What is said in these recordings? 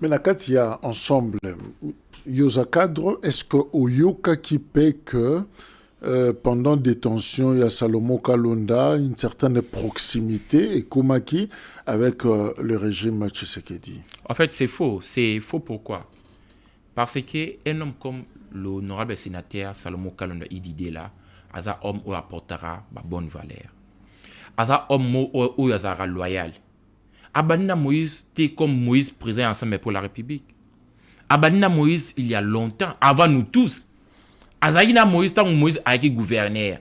Mais la il y a ensemble, Yosa cadre, est-ce que Oyoka qui paie que pendant détention, il y a Salomo Kalonda, une certaine proximité et Komaki avec le régime Tshisekedi? En fait, c'est faux. C'est faux pourquoi? Parce qu'un homme comme l'honorable sénateur Salomo Kalonda Idide là, un homme qui apportera la bonne valeur. Un homme qui sera loyal. Abanina Moïse, t'es comme Moïse président ensemble pour la République. Abanina Moïse, il y a longtemps, avant nous tous. Azaïna Moïse, tant Moïse a été gouverneur.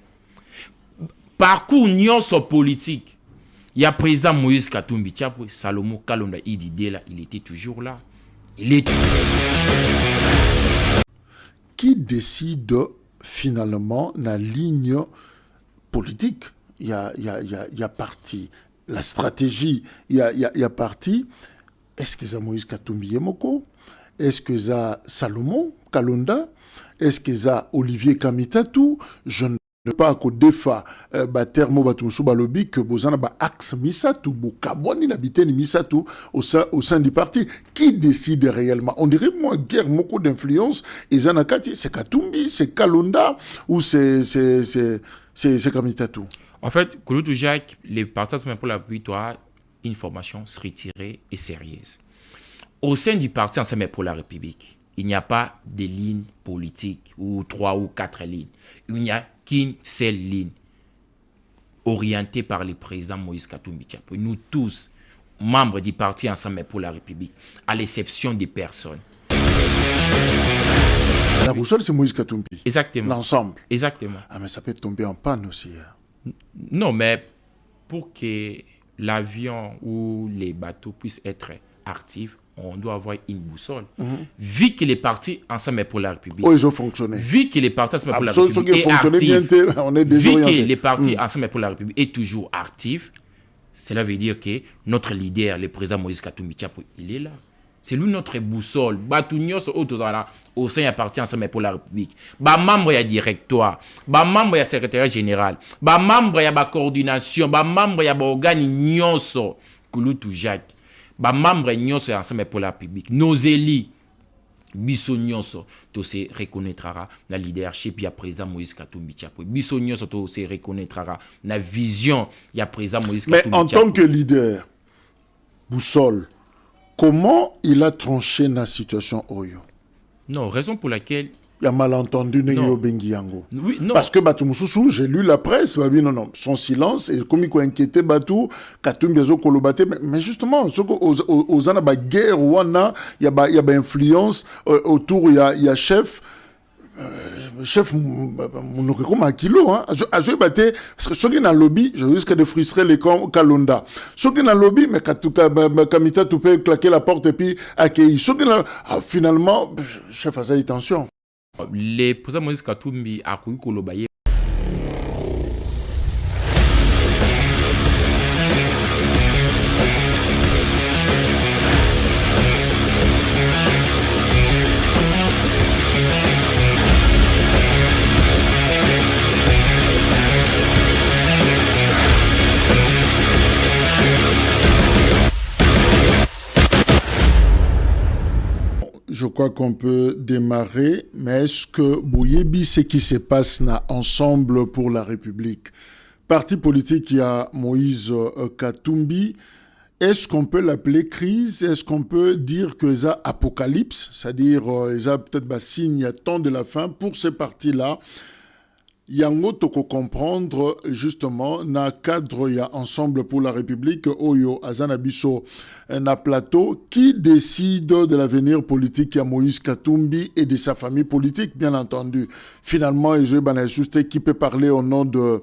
Parcours nyonso politique. Il y a président Moïse Katumbi Tchapou, Salomo Kalonda Idide là, il était toujours là. Il est. Qui décide finalement la ligne politique? Il y a parti. La stratégie, il y a parti. Est-ce que c'est Moïse Katumbi Yemoko? Est-ce que c'est Salomon Kalonda? Est-ce que c'est Olivier Kamitatou? Je ne pas qu'au défa termo batumsu balobi que bozana ba axe misatu bokaboni l'habité ni misatu au sein du parti. Qui décide réellement? On dirait moi guerre moko d'influence et zanakati c'est Katumbi, c'est Kalonda ou c'est Kamitatou. En fait, Kouloutou Jacques, les partisans pour la victoire, une formation retirée et sérieuse. Au sein du parti Ensemble pour la République, il n'y a pas de ligne politique ou 3 ou 4 lignes. Il n'y a qu'une seule ligne orientée par le président Moïse Katumbi Tchapou. Nous tous, membres du parti Ensemble pour la République, à l'exception des personnes. La boussole, c'est Moïse Katumbi. Exactement. L'ensemble. Exactement. Ah, mais ça peut tomber en panne aussi. Non, mais pour que l'avion ou les bateaux puissent être actifs, on doit avoir une boussole. Vu que les partis Ensemble pour la République... Oh, ils ont fonctionné. Vu que les partis Ensemble pour la République est actif, on est vu que les partis Ensemble pour la République est toujours actif, cela veut dire que notre leader, le président Moïse Katumbi Tchapou, il est là. C'est lui notre boussole. Au sein du parti Ensemble pour la République. Membre du directoire, membre du secrétaire général, membre de la coordination, membre de l'organe nyonso, Kouloutou Jacques, membre nyonso Ensemble pour la République. Nos élus, biso nyonso, to se reconnaîtra na leadership ya président Moïse Katumbi Tchapou. Biso nyonso to se reconnaîtra na vision ya président Moïse Katumbi Tchapou. Mais en tant que leader, boussole, comment il a tranché la situation Oyo? Non, raison pour laquelle... Il y a malentendu Neyo Bengiango. Oui, non. Parce que Batou Moussoussou, j'ai lu la presse, non, son silence, et comme il a inquiété Batou, Katumbi Bezo Kolobate, mais justement, aux ana ba guerre, il y a influence autour, il y a chef Mounokeko Makilo, hein. Azo bate, parce que ceux qui dans le lobby, je risque de frustrer les Kalonda. Ceux qui dans le lobby, mais Kamita, tu peux claquer la porte et puis accueillir. Ceux qui dans, finalement, chef a ça, attention. Les présidents Moïse Katumbi a cru Kolobaye. Je crois qu'on peut démarrer, mais est-ce que Bouyebi, ce qui se passe là, ensemble pour la République, parti politique, il y a Moïse Katumbi, est-ce qu'on peut l'appeler crise? Est-ce qu'on peut dire que ça apocalypse? C'est-à-dire, il y a peut-être un signe, il y a temps de la fin pour ces partis-là. Yango toko comprendre justement na cadre ya ensemble pour la République Oyo Azanabiso na plateau qui décide de l'avenir politique ya Moïse Katumbi et de sa famille politique bien entendu. Finalement ils ont juste qui peut parler au nom de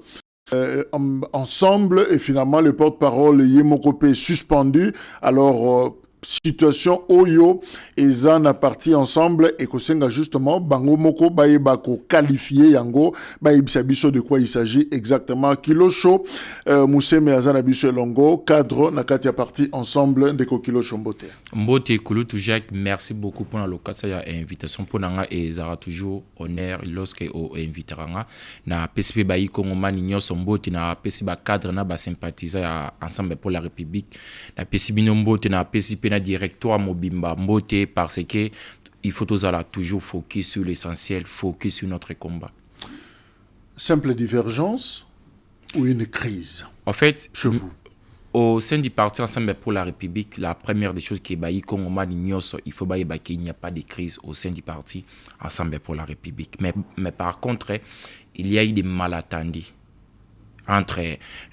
ensemble et finalement le porte-parole Yemokopé est suspendu. Alors situation Oyo et Zan a parti ensemble et Kosenga justement Bango Moko Baebako qualifié Yango Baebisabiso de quoi il s'agit exactement Kilo Show Mousseme Azana Biso Longo cadre Nakati a parti ensemble de Kilo Show Mbote. Mbote Kouloutou Jacques, merci beaucoup pour l'occasion et l'invitation pour nous et ça toujours honneur lorsque on invitera na PCP Bayi Kongo Mani Nyos Mbote na PCP cadre na ba sympathiser ensemble pour la République na PCP Mbote na PCP pena directoire mobimba mbote parce que il faut toujours focus sur l'essentiel, focus sur notre combat. Simple divergence ou une crise? En fait, chez vous, au sein du parti Ensemble pour la République, la première des choses qui est il faut qu'il n'y a pas de crise au sein du parti Ensemble pour la République. Mais par contre, il y a eu des malentendus entre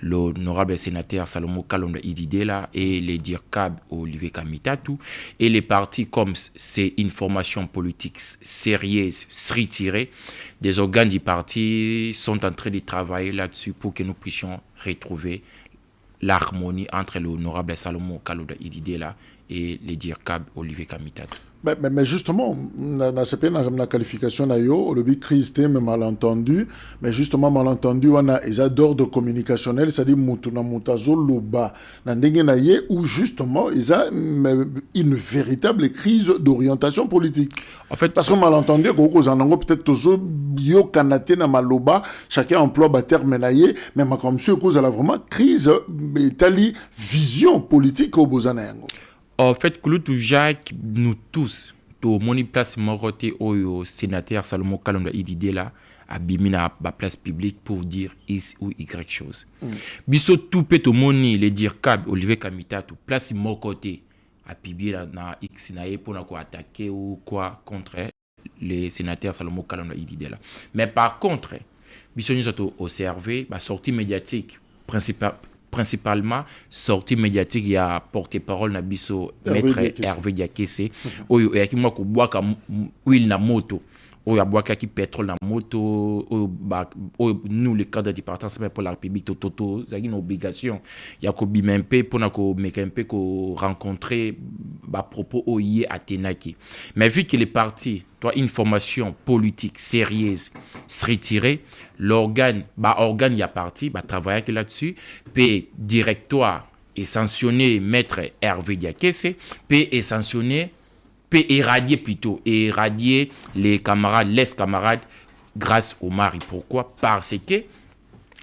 l'honorable sénateur Salomo Kalonda Ididela et les DIRCAB Olivier Kamitatu. Et les partis, comme c'est une formation politique sérieuse, retirée, des organes du parti sont en train de travailler là-dessus pour que nous puissions retrouver l'harmonie entre l'honorable Salomo Kalonda Ididela et les DIRCAB Olivier Kamitatu. Mais justement, la qualification le crise mais malentendu, mais justement malentendu on a des d'ordre communicationnel, c'est-à-dire mutuna mutazo loba où justement il y a une véritable crise d'orientation politique. En fait, parce que malentendu peut-être tozo yo kanate na maloba, chacun emploie ba terme naie, mais ma comme sûr cause la vraiment crise tali vision politique au bozanayango. En fait, Jacques, nous tous, tout mon place moroté au sénateur Salomo Kalonda Ididela a bimina la place publique pour dire X ou Y chose. Biso tout peut au moni les dire cab Olivier Kamita tout place mon côté a pibira na X nae pour na attaquer ou quoi contre les sénateurs Salomo Kalonda Ididela. Mais par contre, biso nous avons observé la sortie médiatique principalement sortie médiatique, il y a porte-parole na biso maître Hervé Diakese oyo yakimwa ko bwaka huile na moto oyo abwaka ki pétrole na moto oyo nous les cadres du parti Ensemble pour la République toto zaki une obligation ya ko bimempe pona ko mekempe ko rencontrer ba propos oye atenaki. Mais vu que les partis une formation politique sérieuse se retirer, l'organe y a parti, travailler là-dessus, puis directoire et sanctionner maître Hervé Diakese, puis sanctionner, puis éradier les camarades, les-camarades grâce au mari. Pourquoi? Parce que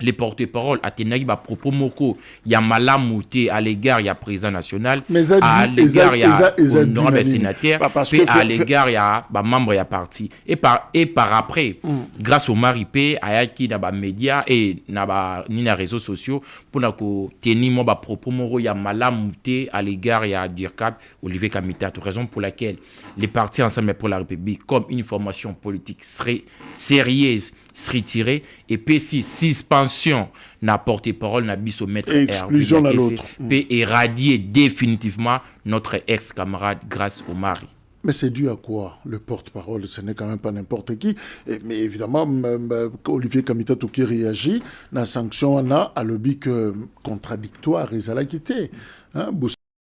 les porte-parole Athénaï ba propos moko ya malamouté à l'égard il y a président national, à l'égard il y a honorable sénateur, puis à l'égard il y a membre il y a parti et par après grâce au mari p ayaki na ba médias et na ba ni na réseaux sociaux pour na ko tenir mo ba propos moko ya malamouté à l'égard il y a DIRCAB Olivier Kamita, raison pour laquelle les partis Ensemble pour la République comme une formation politique sérieuse se retirer et puis si suspension n'a porte-parole n'a bis au maître exclusion à l'autre peut éradier définitivement notre ex-camarade grâce au mari. Mais c'est dû à quoi? Le porte-parole, ce n'est quand même pas n'importe qui. Mais évidemment, Olivier Kamita qui réagit, la sanction on a à lobby que contradictoire et ça l'a quitté.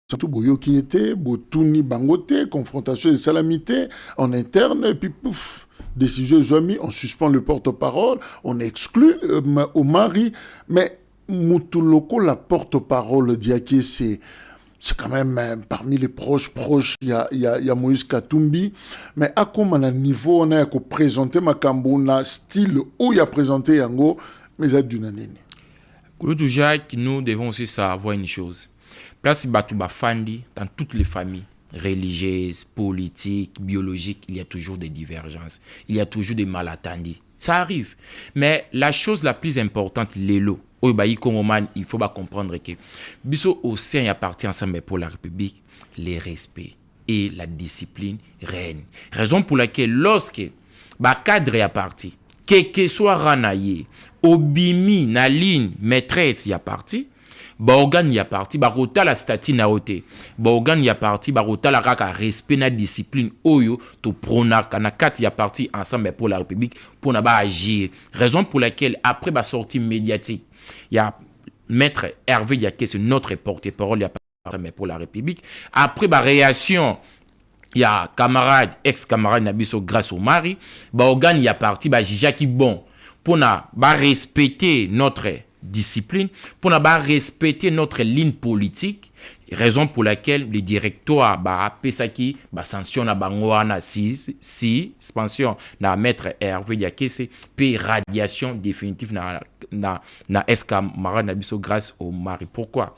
Surtout Boyo qui était, Botouni Bangote, confrontation et salamité en interne, et puis pouf, décision Zomi, on suspend le porte-parole, on exclut au mari, mais Moutuloko, la porte-parole d'Iaké, c'est quand même parmi les proches, il y a Moïse Katumbi, mais à comment à niveau on a présenté Makambona style où il a présenté Yango, mais ça d'une année. Jacques, nous devons aussi savoir une chose. Place Batouba Fandi, dans toutes les familles religieuses, politiques, biologiques, il y a toujours des divergences. Il y a toujours des malentendus. Ça arrive. Mais la chose la plus importante, l'élo, il faut comprendre que Bisso au sein y a parti Ensemble pour la République, les respects et la discipline règnent. Raison pour laquelle lorsque cadre y a parti, que soit Ranaye, Obimi, na ligne, maîtresse y a parti, organe y a parti, rota la statut na ote, organe y a parti, rota la raka respect na discipline oyo to prona kana kat y a parti Ensemble pour la République pour na agir. Raison pour laquelle après sortie médiatique, il y a maître Hervé Diakese, notre porte-parole y a Ensemble pour la République. Après réaction, il y a camarade, ex-camarade Nabiso grâce au mari, organe y a parti, Jacques bon pour na respecter notre discipline, pour ne pas respecter notre ligne politique, raison pour laquelle le directoire pesaki sanction na bangoana si suspension na maître Hervé Diakese puis radiation définitive na ex-camarade na biso grâce au mari. Pourquoi?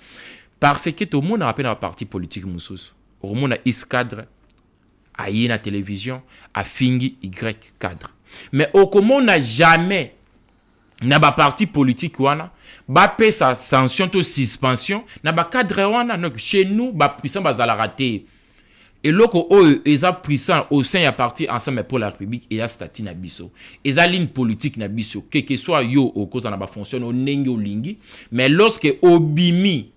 Parce que tout le monde a rappelé dans le parti politique Moussous au a X cadre, à y la télévision, à fingi Y cadre. Mais au comment on n'a jamais, n'a pas parti politique wana, ba paie sa sanction de suspension, n'a pas cadre wana, donc chez nous, ba puissant bazala raté. Et loko ils ont puissant au sein ya parti ensemble pour la République et ya statut na biso. Ils ont ligne politique na biso, quel que soit yo au cause na ba fonctionne au nengi au lingi, mais lorsque obimi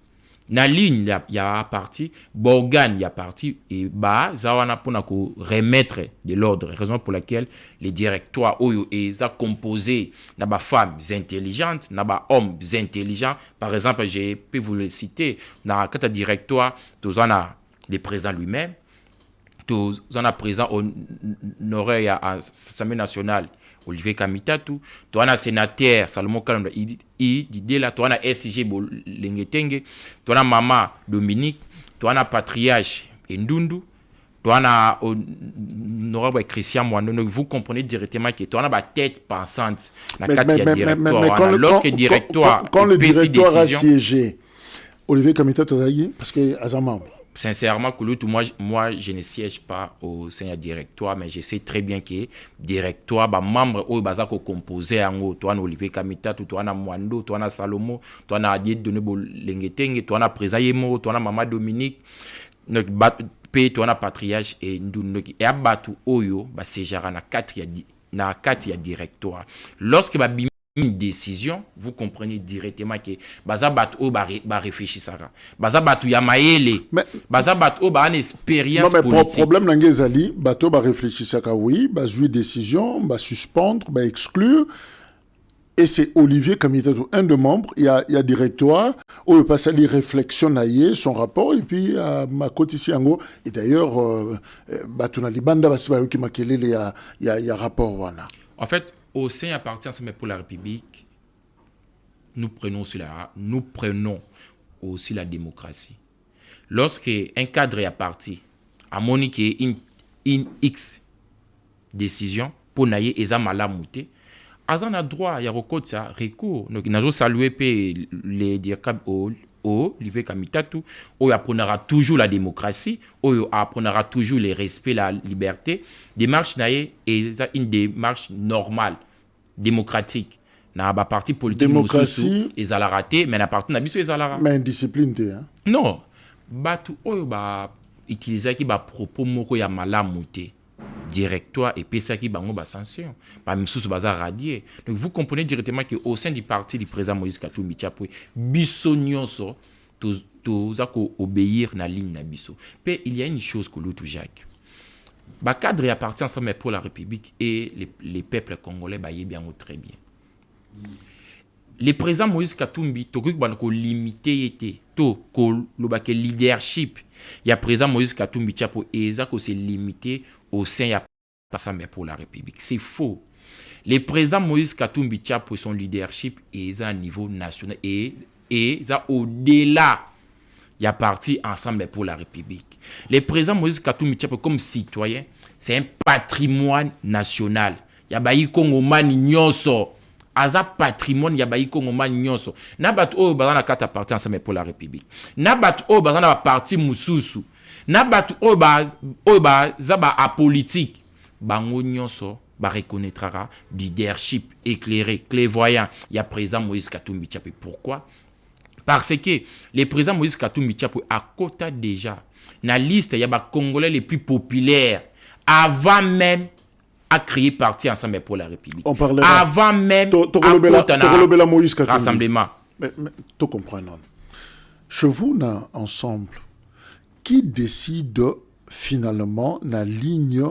na ligne ya parti, borgan ya parti et ba zawana pona ko remettre de l'ordre, raison pour laquelle les directoires oyo ils ont composé na ba femmes intelligentes, na ba hommes intelligents. Par exemple, je peux vous le citer, na kata directoire tozana le président lui-même, tous en a présent au Nord à l'Assemblée nationale Olivier Kamitatu, tu as un sénateur Salomon Kalonda Idé là, tu as un SG Lengetenge, tu as Mama Dominique, tu as un patriarche Ndundu, tu as honorable Christian Mouando. Vous comprenez directement que tu as une tête pensante. Mais lorsque le directoire a siégé, Olivier Kamitatu parce qu'il est un membre. Sincèrement, moi, je ne siège pas au sein du directoire, mais je sais très bien que le directoire, les membres qui composé, tu as Olivier Kamita, tu as Mwando, tu as Salomo, tu as Adié Doné Lengetenge, tu as Président Yemo, tu as Maman Dominique, tu as Patriarche et Ndounoki. Et Abatu Oyo, c'est genre na 4 directoire. Lorsque une décision, vous comprenez directement que Bazabat o ba réfléchir ça. Bazabat ya maele. Bazabat o ba une expérience politique. Non mais problème nangezali, bato ba réfléchir ça oui, ba jouer décision, ba suspendre, ba exclure. Et c'est Olivier Kamitatou, un des membres, il y a directoire, où le passé les réflexions naïe, son rapport, et puis ma côté ici en gros, et d'ailleurs, Batuna Libanda, il y a rapport. Voilà. En fait, au sein à partir ensemble pour la République, nous prenons aussi la démocratie. Lorsque un cadre est parti, à moniquer une X décision pour naïe et ça malamouté, azan a droit, il y a recours. Donc, nous avons salué les directeurs Olivier Kamitatu, où il apprendra toujours la démocratie, où il apprendra toujours le respect, la liberté. Démarche naïe est une démarche normale, démocratique. Na ba parti politique démocratie ils ont raté, mais na parti na biso ils ont raté. Mais indiscipline hein. Non, batu oyo ba utiliser qui ba propos moko ya malamuté. Directoire et pesa qui bango ba sanction ba misusu baza radier. Donc vous comprenez directement que au sein du parti du président Moïse Katumbi Tchapwe biso nyonso tous ako obéir na ligne na biso. Pe il y a une chose que l'autre Jacques. Ba cadre appartient ensemble pour la République et les peuples congolais ba bien très bien. Le président Moïse Katumbi to ko limité était to ko lo ba ke leadership. Il y a président Moïse Katumbi Tchapwe et ça ko c'est limité au sein de l'Assemblée pour la République. C'est faux. Le président Moïse Katumbi Tchapwe, son leadership est à un niveau national et ça au-delà. Il y a parti ensemble pour la République. Le président Moïse Katumbi Tchapwe, comme citoyen, c'est un patrimoine national. Il y a bayi Kongomani nyonso. Aza patrimoine ya bayi Kongomani nyonso. Nabat o bazana kata parti ensemble pour la République. Nabat o bazana parti mususu. Nabat oba zaba apolitique bango nyonso ba reconnaîtra leadership éclairé clairvoyant il y a président Moïse Katumbi Tchapwe. Pourquoi? Parce que le président Moïse Katumbi Tchapwe a quota déjà na liste il y a ba congolais les plus populaires avant même à créer parti ensemble pour la République. On parlera avant même à Moïse Katumbi rassemblement. Mais tu comprends non? Chez vous na ensemble qui décide finalement la ligne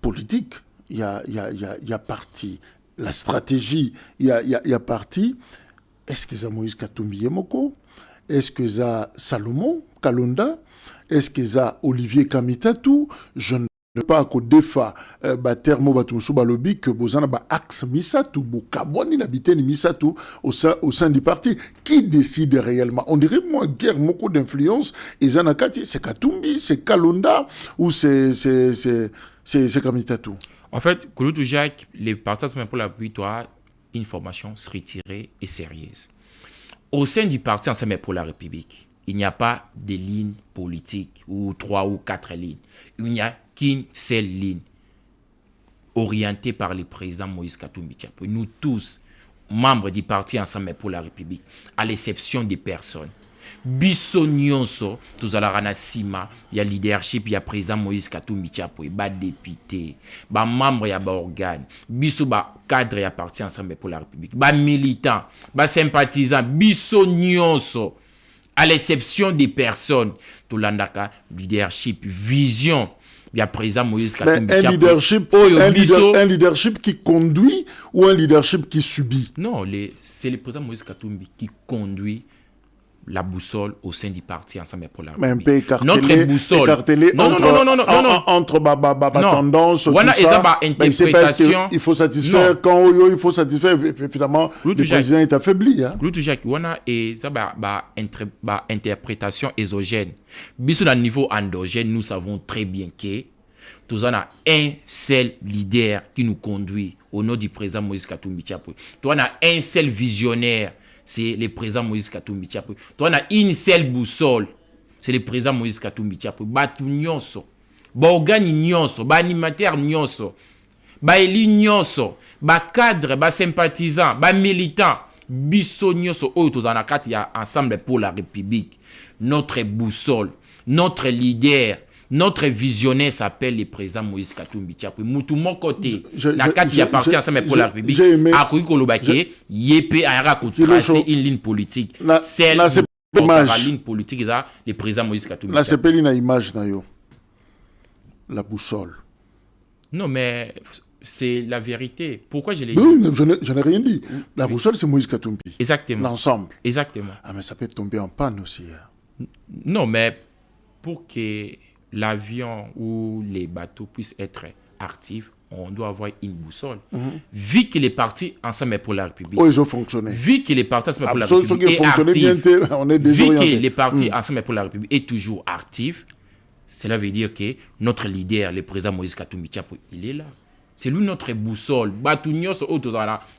politique? Il y a parti. La stratégie, il y a parti. Est-ce que c'est Moïse Katumbi Yemoko? Est-ce que c'est Salomon Kalonda? Est-ce que c'est Olivier Kamitatou? Je ne pas qu'au défa termo batumsu balobi que bozana ba axe misatu bokaboni l'habité ni misatu au sein du parti. Qui décide réellement? On dirait moi guerre moko d'influence et zanakati c'est Katumbi, c'est Kalonda ou c'est Kamitatou. En fait, Kouloutou Jacques, les partisans pour la victoire, une formation retirée et sérieuse. Au sein du parti Ensemble pour la République, il n'y a pas de ligne politique ou 3 ou 4 lignes. Il n'y a qu'une seule ligne orientée par le président Moïse Katumbi Tchapou. Nous tous, membres du parti Ensemble pour la République, à l'exception des personnes. Biso nyonso, tous à la ranasima, il y a leadership, il y a président Moïse Katumbi Tchapou, il y a député, il y a membre, il y a organe, biso ba cadre, il y a parti Ensemble pour la République, il y a militant, il y a sympathisant, biso nyonso, à l'exception des personnes, tout l'andaka, leadership, vision. Il y a président Moïse Katumbi Tchapou. Un leadership qui conduit ou un leadership qui subit? Non, c'est le président Moïse Katumbi qui conduit la boussole au sein du parti Ensemble pour la République. Mais un peu écartelé, notre boussole. Entre tendance, tout ça. Interprétation. Il faut satisfaire quand il faut satisfaire. Finalement, le président est affaibli. Interprétation exogène. Bisous à niveau endogène, nous savons très bien que nous avons un seul leader qui nous conduit au nom du président Moïse Katumbi Tchapou. Nous avons un seul visionnaire. C'est le président Moïse Katumbi Tchapou. On a une seule boussole. C'est le président Moïse Katumbi Tchapou. Batu nyonso. Ba organi nyonso. Ba animateur nyonso. Ba élu nyonso. Ba cadre, ba sympathisant, ba militant. Biso nyonso. Oyo tozana kati ya Ensemble pour la République. Notre boussole. Notre leader. Notre visionnaire s'appelle le président Moïse Katumbi Tchapou. Moutou mon côté, la carte qui appartient Ensemble pour la République, a cru qu'on l'obaki, yépé a tracé une ligne politique. Celle de la ligne politique, le président Moïse Katumbi Tchapou. C'est une image, la boussole. Non, mais c'est la vérité. Pourquoi je l'ai dit? Je n'ai rien dit. La boussole, c'est Moïse Katumbi. Exactement. L'ensemble. Exactement. Ah, mais ça peut tomber en panne aussi. Non, mais pour que l'avion ou les bateaux puissent être actifs, on doit avoir une boussole. Vu qu'il est parti Ensemble pour la République. Oh, ils ont fonctionné. Vu qu'il est parti Ensemble pour la République est actif. On est désorienté. Vu qu'il est parti Ensemble pour la République est toujours actif, cela veut dire que notre leader, le président Moïse Katumbi Tchapou, il est là. C'est lui notre boussole. Batunios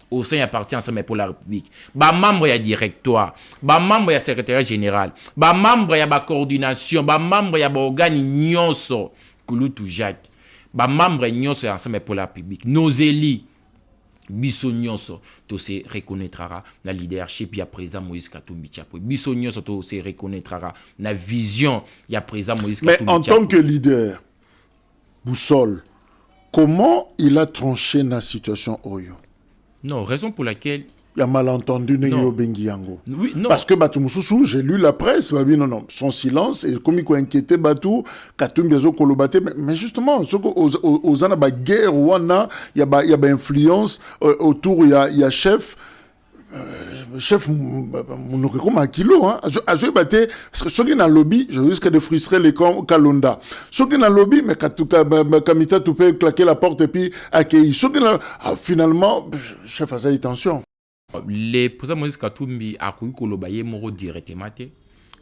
au sein appartient Ensemble pour la République. Ba membre ya directoire, ba membre ya secrétaire général, ba membre ya ba coordination, ba membre ya ba organe nyonso Kulutu Jacques. Ba membre nyonso ya Ensemble pour la République. Nos élus biso nyonso to se reconnaîtra na leadership ya président Moïse Katumbi Tchapou. Biso nyonso to se reconnaîtra na vision ya président Moïse Katumbi Tchapou. Mais en tant que leader, boussole, comment il a tranché la situation Oyo? Non, raison pour laquelle... Il y a malentendu Bengi Yango. Oui, non. Parce que Batou Moussoussou, j'ai lu la presse, non, son silence, et comme il a inquiété Batou, Katumbi Azo Kolobate, mais justement, aux ana ba guerre, il y a influence autour, il y a chef monoko makilo azo bate parce que ceux qui dans lobby je risque de frustrer les Kalonda ceux qui dans lobby mais katuka kamita tu peux claquer la porte et puis accueillir ceux qui finalement chef a attention le président Moïse Katumbi a cru que l'obaye moro directement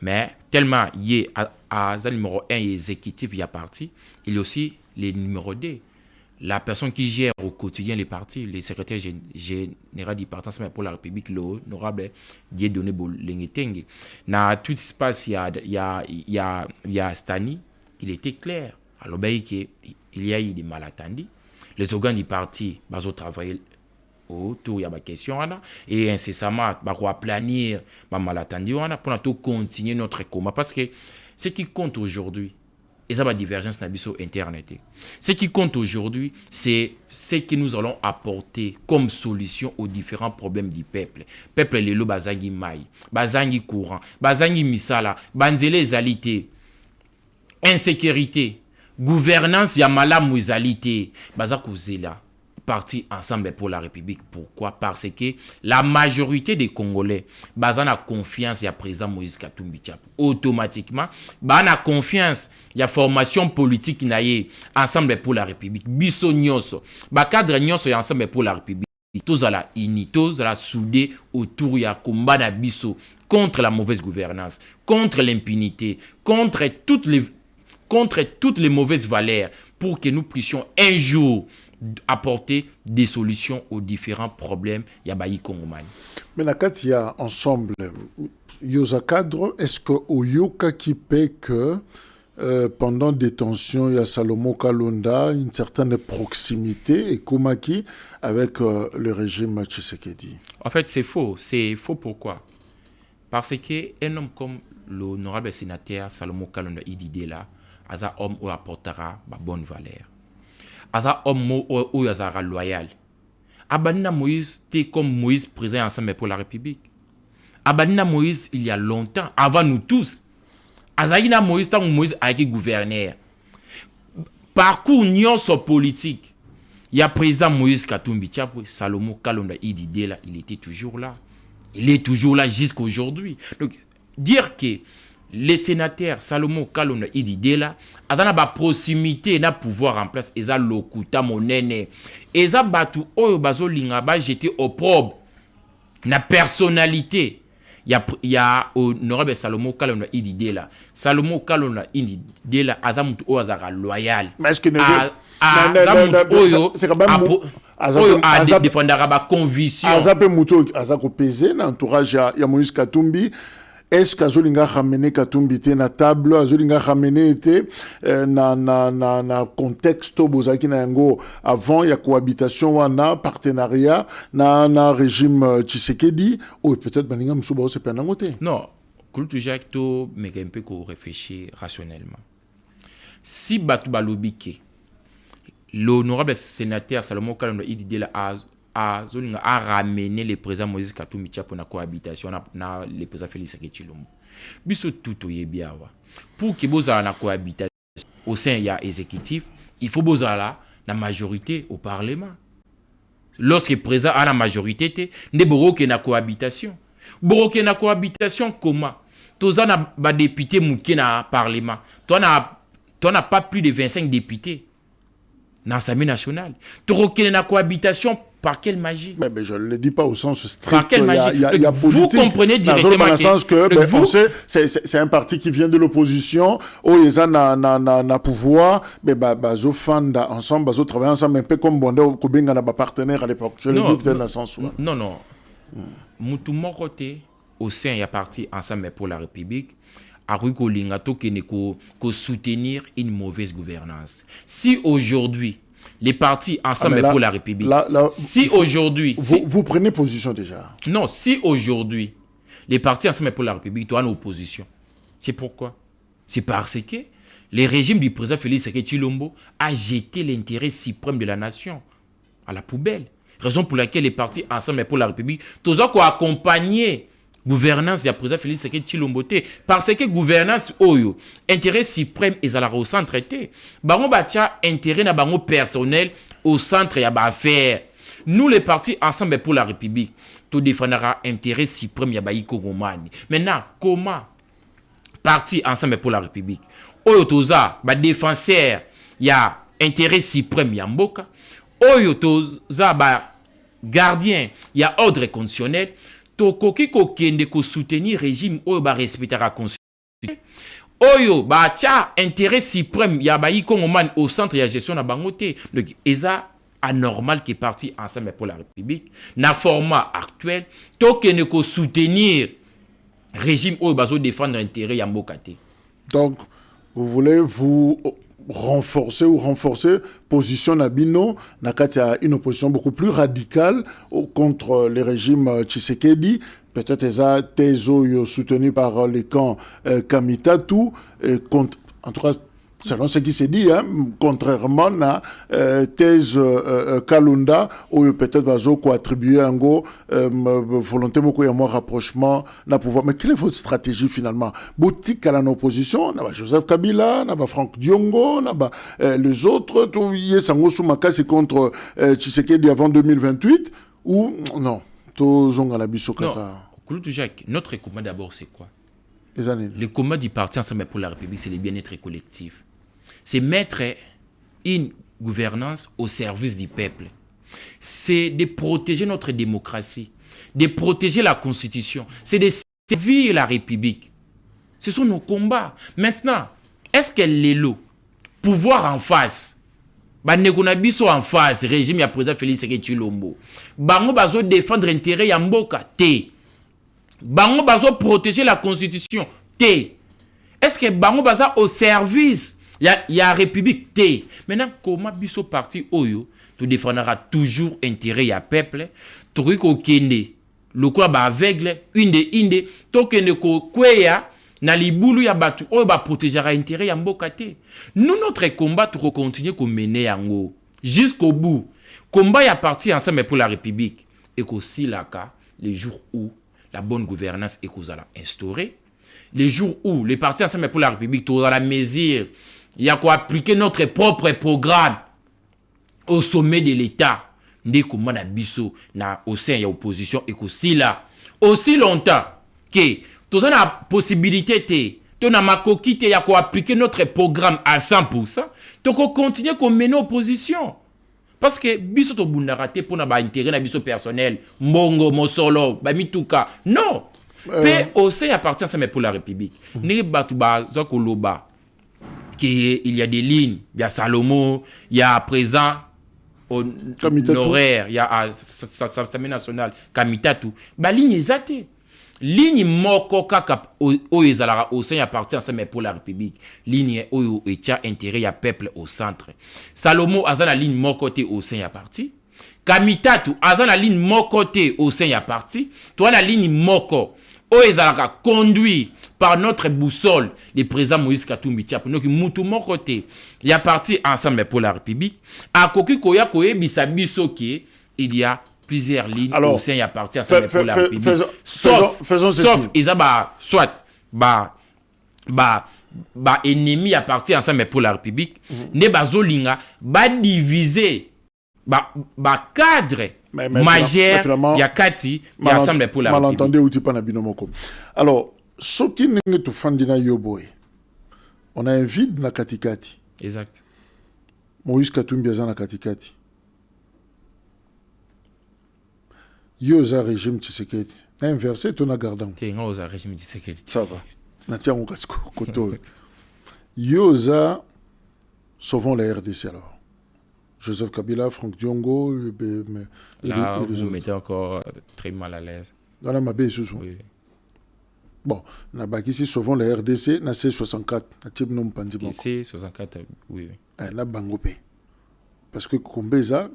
mais tellement il est à numéro 1 exécutif il y a parti il y a aussi les numéro 2 la personne qui gère au quotidien les partis, le secrétaire général du parti pour la République, l'honorable Dieudonné Bolengetenge. Dans tout espace, il y a Stani, il était clair. Alors, il y a eu des malentendus. Les organes du parti, ils ont travaillé autour, il y a des questions, et incessamment, ils vont planir les malentendus pour continuer notre combat. Parce que ce qui compte aujourd'hui, et ça va divergence sur Internet. Ce qui compte aujourd'hui, c'est ce que nous allons apporter comme solution aux différents problèmes du peuple. Peuple lelo bazangi mai, bazangi courant, bazangi misala, banzele zalité, insécurité, gouvernance yamala mouizalité, bazakouzela. Parti Ensemble pour la République. Pourquoi? Parce que la majorité des Congolais basent la confiance à président Moïse Katumbi Tchapou. Automatiquement, basent la confiance à formation politique naie Ensemble pour la République. Biso nyonso, ba cadre nyonso Ensemble pour la République. Tous à la uni, tous à la soudé autour ya combat na biso contre la mauvaise gouvernance, contre l'impunité, contre toutes les mauvaises valeurs pour que nous puissions un jour apporter des solutions aux différents problèmes Yabayi Kongomani. Mais la il y a ensemble Yosa cadre, est-ce que Oyoka qui paie que pendant détention, il y a Salomo Kalonda, une certaine proximité et Komaki avec le régime Tshisekedi? En fait, c'est faux. C'est faux pourquoi? Parce qu'un homme comme l'honorable sénateur Salomo Kalonda Idide là, c'est un homme qui apportera de bonne valeur. C'est un homme qui sera loyal. Abanina Moïse, t'es comme Moïse président ensemble pour la République. Abanina Moïse, il y a longtemps, avant nous tous. Azaïna Moïse, tant que Moïse a été gouverneur. Parcours nyonso politique. Il y a président Moïse Katumbi Tchapwe, Salomo Kalonda Idide là, il était toujours là. Il est toujours là jusqu'à aujourd'hui. Donc, dire que les sénateurs Salomo Kalonda Idide là, azana ba proximité na pouvoir en place, eza lokuta monene. Eza batu oyo bazolinga ba jeter au probe na personnalité. Il y a honorable Salomo Kalonda Idide là. Salomo Kalonda Idide là, azamutu oyo azara loyal. Mais est-ce que c'est quand même défendra ba conviction. Azape muto azako pesé na entourage ya Moïse Katumbi. Est-ce qu'Azolinga ramené Katumbi te na table, Azolinga ramené était na contexte bozaki na yango avant ya cohabitation wana partenariat na régime Tshisekedi ou peut-être baninga musuba se penango te? Non, Kulutu Jacques to mais un peu qu'on réfléchit rationnellement. Si batu balobike l'honorable sénateur Salomo Kalonda Idide a ramené le président Moïse Katumbi pour la cohabitation na le président Félix Tshisekedi. Biso tout yebiawa. Pour que vous ayez la cohabitation au sein de l'exécutif, il faut que vous ayez la majorité au Parlement. Lorsque le président a la majorité, ne boroke na cohabitation. Boroke na cohabitation comment? Tous les députés mouké na Parlement. Toi n'a pas plus de 25 députés dans l'Assemblée nationale. Tu reconnais la cohabitation par quelle magie? Mais je ne le dis pas au sens strict. Par quelle magie? Il y a politique. Vous comprenez directement dans le sens que on sait, c'est un parti qui vient de l'opposition, où ils ont na pouvoir, mais bazo fanda ensemble, bazo travailler ensemble un peu comme Bonda ou Kobenga na partenaire à l'époque. Je le dis peut-être dans le sens où. Non. Moutou mon côté au sein y a parti ensemble pour la République. A Rukolingato qui ne soutenir une mauvaise gouvernance. Si aujourd'hui les partis ensemble pour la République. Si aujourd'hui... Vous prenez position déjà. Non, si aujourd'hui, les partis ensemble pour la République sont en opposition. C'est pourquoi? C'est parce que le régime du président Félix Tshisekedi a jeté l'intérêt suprême de la nation à la poubelle. Raison pour laquelle les partis ensemble pour la République, tous ont accompagné gouvernance du président Félix Tshisekedi parce que gouvernance oyo intérêt suprême est à la au centre traité bango batia intérêt na bango personnel au centre ya ba affaire. Nous les partis ensemble pour la République tout défendra intérêt suprême ya ba ikongomani. Maintenant comment parti ensemble pour la République oyo toza ba défenseur ya intérêt suprême ya mboka oyo toza ba gardien ya ordre constitutionnel tokoki kokende ko soutenir régime oyo ba respectera constitution oyo ba tia intérêt suprême ya ba ikongomani au centre ya gestion na bangote. Donc eza anormal que parti ensemble pour la République na format actuel tokende ko soutenir régime oyo bazo défendre intérêt ya mboka te. Donc vous voulez vous renforcer position Nabino Nakatia une opposition beaucoup plus radicale contre le régime Tshisekedi, peut-être Tezo soutenu par les camps Kamitatu contre, en tout cas selon ce qui s'est dit, contrairement à thèse Kalunda, où peut-être Bazo attribué un go volonté beaucoup et moins rapprochement n'a pouvoir. Mais quelle est votre stratégie finalement? Boutique à l'opposition, n'a pas Joseph Kabila, n'a pas Franck Diongo, n'a pas les autres, tout y est Sango Soumaka, c'est contre Tshisekedi avant 2028 ou non? Tout zonga la bisokaka. Non, Kouloutou Jacques, notre combat d'abord c'est quoi? Le combat du parti ensemble pour la République, c'est le bien-être collectif. C'est mettre une gouvernance au service du peuple. C'est de protéger notre démocratie, de protéger la Constitution. C'est de servir la République. Ce sont nos combats. Maintenant, est-ce que l'élo, pouvoir en face, Banekonabiso en face, régime ya président Félix Tshisekedi Tshilombo, bango bazo défendre intérêt ya mboka te. Bango bazo protéger la constitution. T. Est-ce que bango baza au service y a république T. Maintenant comment biso parti oyo tu défendra toujours intérêt ya peuple. Tu ko kende le quoi ba aveugle inde to kende ko kweya na libulu ya batu oyo ba protégera intérêt ya mboka te. Nous notre combat tu continuer ko mener yango jusqu'au bout. Combat ya parti ensemble pour la république et qu'aussi là les jours où la bonne gouvernance est qu'on a instaurée, les jours où les partis ensemble pour la République, tout dans la mesure, il y a quoi appliquer notre propre programme au sommet de l'État. Dès qu'on a biso na au sein de l'opposition et qu'aussi là, aussi longtemps que tout ça la possibilité de na makokite il y a quoi appliquer notre programme à 100%, donc on continue qu'on mène opposition. Parce que biso to bundarate pour na ba intérêt na biso personnel, mongo mosolo, ba mituka. Non. Pe aussi appartient ça mais pour la République. Ni batu ba za koloba qu'il y a des lignes, il y a Salomo, il y a à présent l'horaire, il y a Assemblée nationale, Kamitatu. Ba ligne ezate. Ligne moko kaka o ezala au sein appartient ça mais pour la République. Ligne o etia intérêt ya peuple au centre. Salomo a la ligne moko côté au sein ya parti. Kamitatu a la ligne moko côté au sein ya parti. Toi la ligne moko o ezala conduit par notre boussole le président Moïse Katumbi Tshapa. Donc mutu moko côté ya parti ensemble pour la République. A koki koya koye bisabiso ki il y a plusieurs lignes au sein y a parti ensemble pour la République. Sauf Isaba soit ennemi à partir ensemble pour la République. Ne bazolinga ba diviser cadre majeur ya kati ya ensemble pour la République. Malentendé ou pas na binomoko. Alors ce qui n'est tout fandina yoboy. On a un vide na katikati. Exact. Moïse Katumbi na katikati. Yoza régime Tshisekedi. Inversé, ton agardant. Yoza régime Tshisekedi. Ça va. Natia on casse koto. Yoza sauvons la RDC alors. Joseph Kabila, Franck Diongo, là vous mettez encore très mal à l'aise. Dans la mabé sous. Oui. Bon, na bakisi sauvons la RDC, na C64, na tibnom pandi moko. C64 oui. Na bangopé. Parce que Kombeza